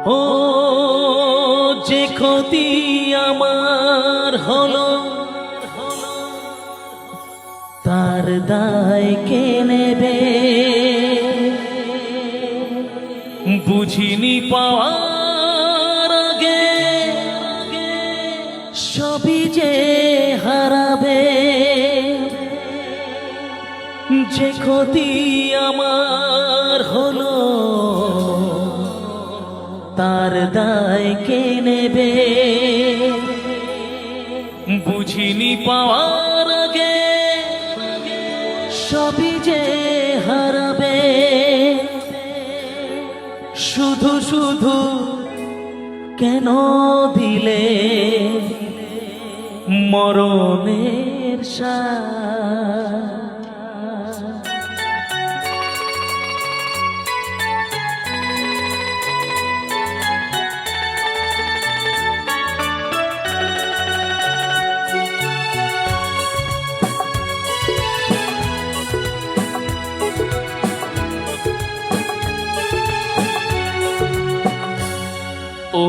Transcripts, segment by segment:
ও যে ক্ষতি আমার হলো তার দায় কে নেবে? বুঝিনি পাওয়ার আগে সবই যে হারাবে। যে ক্ষতি আমার হলো তার দায় কে নেবে? বুঝিনি পাওয়ার আগে সবই যে হারাবে। শুধু শুধু কেন দিলে মরণের সাথ? ও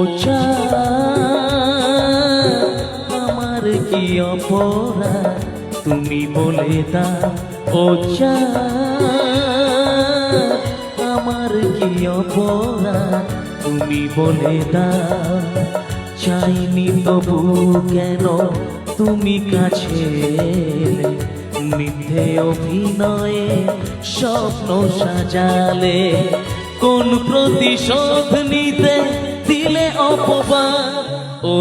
আমার কি অপরাধ তুমি বলে দাও? ও আমার কি অপরাধ তুমি বলে দাও? চাইনি তবু কেন তুমি কাছে এলে? মিথ্যে অভিনয়ে স্বপ্ন সাজালে, কোন প্রতিশোধ নিতে দিলে অপবাদ? ও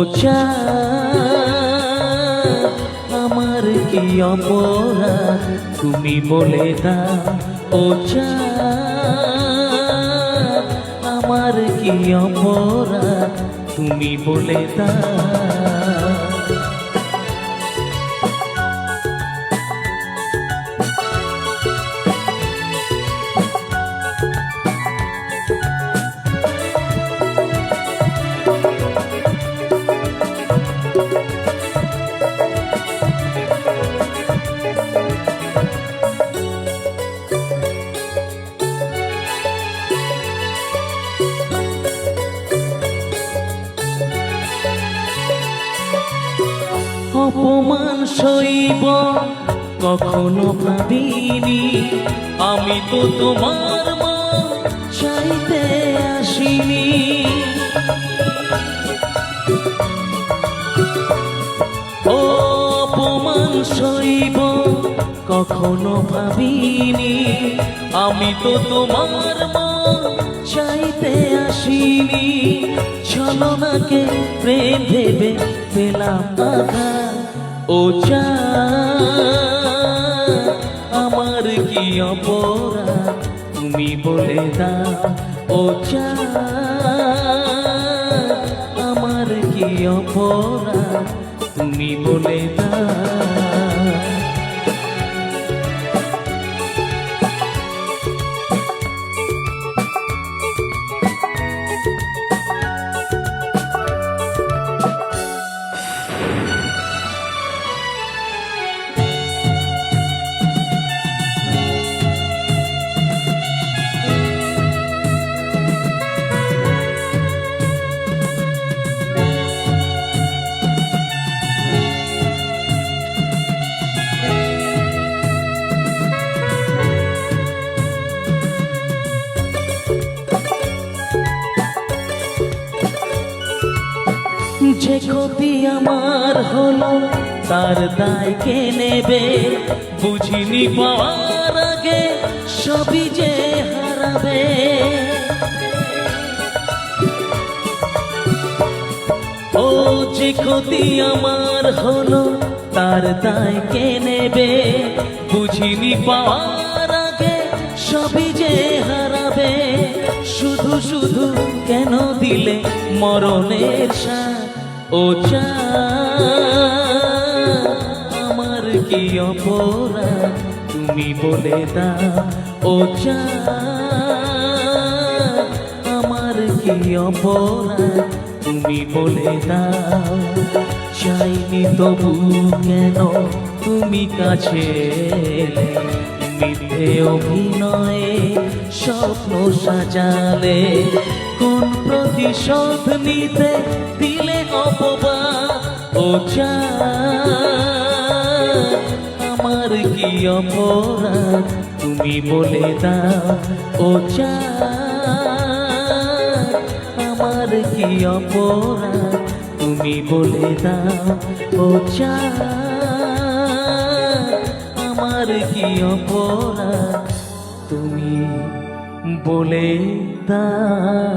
আমার কি অপরাধ তুমি বলে দাও? ও আমার কি অপরাধ তুমি বলে দাও? অপমান সইব কখনো ভাবিনি, আমি তো তোমার মা চাইতে আসিনি। অপমান সইব কখনো ভাবিনি, আমি তো তোমার মা চাইতে আসিনি। ছলনাকে প্রেম ভেবে পেলাম বাধা। ও আমার কি অপরাধ তুমি বলে দাও? ও আমার কি অপরাধ তুমি বলে দাও? যে ক্ষতি আমার হলো তার দায় কে নেবে? বুঝিনি পাওয়ার আগে সবই যে হারাবে। ও যে ক্ষতি আমার হলো তার দায় কে নেবে? বুঝিনি পাওয়ার আগে সবই যে হারাবে। শুধু শুধু কেন দিলে মরণের সাথ? ও আমার কি অপরাধ তুমি বলে দাও? ও আমার কি অপরাধ তুমি বলে দাও? চাইনি তবু কেন তুমি কাছে এলে? মিথ্যে অভিনয়ে স্বপ্ন সাজালে, কোন প্রতিশোধ নিতে দিলে অপবাদ। ও জান, আমার কি অপরাধ তুমি বলে দাও। ও জান, আমার কি অপরাধ তুমি বলে দাও। ও জান, আমার কি অপরাধ তুমি বলে দাও।